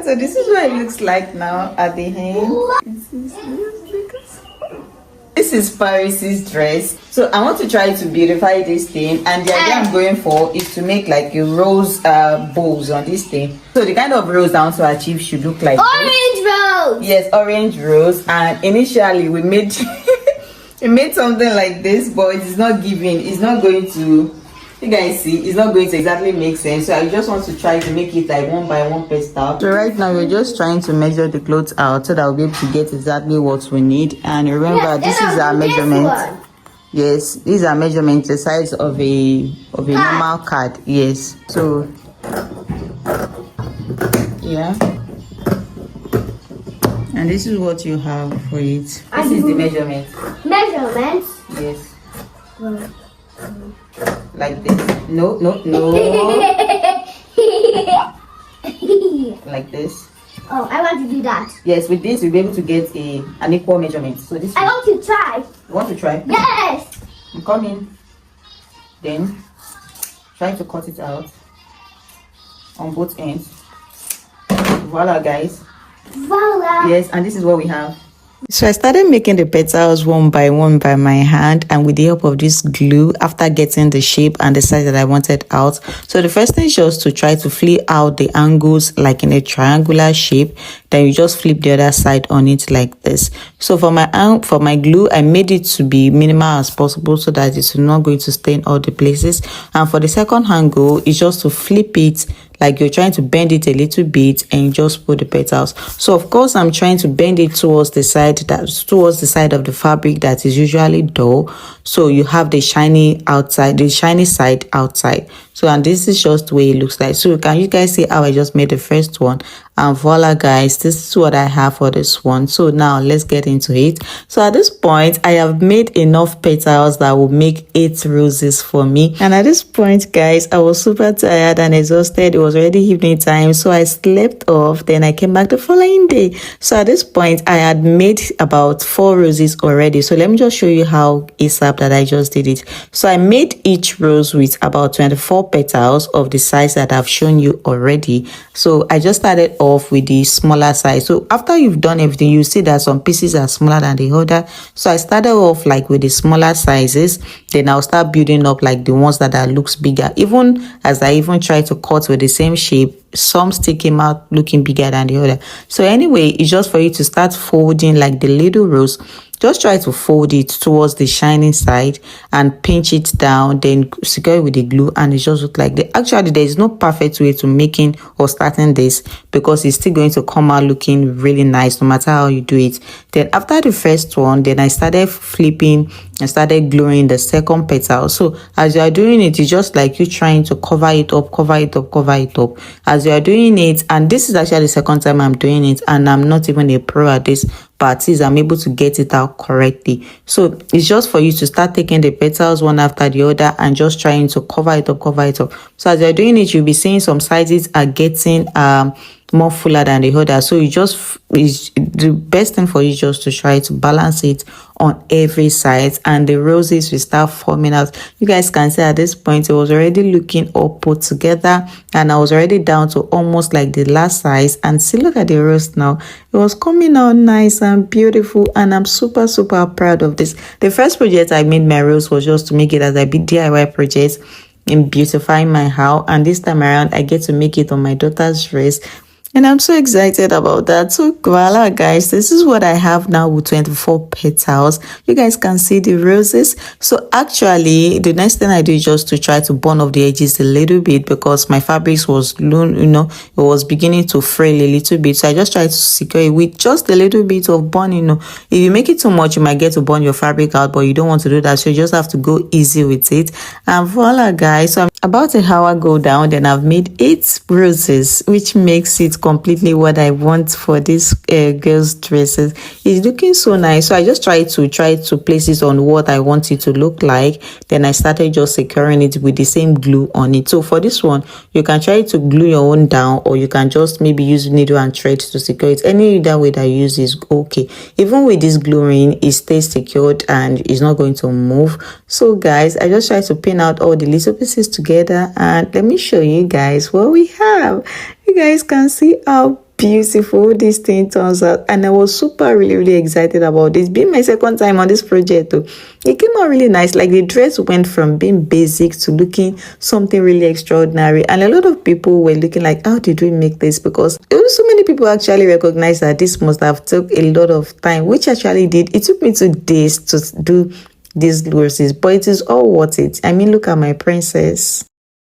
So this is what it looks like now at the end. This is Paris's dress. So I want to try to beautify this thing, and the idea I'm going for is to make like a rose bows on this thing. So the kind of rose I want to achieve should look like orange rose. Yes, orange rose. And initially we made we made something like this, but it's not giving. It's not going to. You guys see, it's not going to exactly make sense. So I just want to try to make it like one by one petal. So right now we're just trying to measure the clothes out so that we'll be able to get exactly what we need. And remember, this is our measurement. Yes, these are measurements the size of a normal card. Yes. So yeah. And this is what you have for it. This is the measurement. Measurements? Yes. Like this. No. Like this. Oh, I want to do that. Yes, with this you'll be able to get an equal measurement. So this. I want to try. You want to try? Yes. You come in. Then try to cut it out on both ends. Voila, guys. Voila. Yes, and this is what we have. So I started making the petals one by my hand and with the help of this glue after getting the shape and the size that I wanted out. So the first thing is just to try to flip out the angles like in a triangular shape. Then you just flip the other side on it like this. So for my glue, I made it to be minimal as possible so that it's not going to stain all the places. And for the second angle, it's just to flip it like you're trying to bend it a little bit and just put the petals. So of course I'm trying to bend it towards the side of the fabric that is usually dull, so you have the shiny side outside. So and this is just the way it looks like. So can you guys see how I just made the first one? And voila, guys, this is what I have for this one. So now let's get into it. So at this point I have made enough petals that will make 8 roses for me. And at this point, guys, I was super tired and exhausted. It was already evening time, so I slept off. Then I came back the following day. So at this point I had made about 4 roses already. So let me just show you how ASAP that I just did it. So I made each rose with about 24 petals of the size that I've shown you already. So I just started off with the smaller size. So after you've done everything, you see that some pieces are smaller than the other. So I started off like with the smaller sizes, then I'll start building up like the ones that looks bigger. Even as I try to cut with the same shape, some still came out looking bigger than the other. So anyway, it's just for you to start folding like the little rose. Just try to fold it towards the shining side and pinch it down, then secure it with the glue, and it just looks like that. Actually, there is no perfect way to making or starting this because it's still going to come out looking really nice no matter how you do it. Then after the first one, then I started flipping and started gluing the second petal. So as you are doing it, it's just like you trying to cover it up as you are doing it. And this is actually the second time I'm doing it, and I'm not even a pro at this, but at least I'm able to get it out correctly. So it's just for you to start taking the petals one after the other and just trying to cover it up. So as you're doing it, you'll be seeing some sizes are getting more fuller than the other. So the best thing for you just to try to balance it on every side, and the roses will start forming out. You guys can see at this point it was already looking all put together, and I was already down to almost like the last size. And see, look at the rose now. It was coming out nice and beautiful, and I'm super proud of this. The first project I made my rose was just to make it as a big DIY project in beautifying my house, and this time around I get to make it on my daughter's dress. And I'm so excited about that. So voila, guys, this is what I have now with 24 petals. You guys can see the roses. So actually, the next thing I do is just to try to burn off the edges a little bit because my fabrics was, it was beginning to frail a little bit. So I just try to secure it with just a little bit of burn. If you make it too much, you might get to burn your fabric out, but you don't want to do that. So you just have to go easy with it. And voila, guys. So I'm about an hour go down, then I've made 8 roses, which makes it completely what I want for this girl's dresses. It's looking so nice. So I just try to place it on what I want it to look like. Then I started just securing it with the same glue on it. So for this one, you can try to glue your own down, or you can just maybe use needle and thread to secure it. Any other way that you use is okay. Even with this gluing, it stays secured and it's not going to move. So guys, I just try to pin out all the little pieces together, and let me show you guys what we have. You guys can see how beautiful this thing turns out, and I was super really excited about this being my second time on this project though. It came out really nice. Like the dress went from being basic to looking something really extraordinary, and a lot of people were looking like, how did we make this? Because so many people actually recognized that this must have took a lot of time, which actually did. It took me 2 days to do these glosses, but it is all worth it. I mean, look at my princess.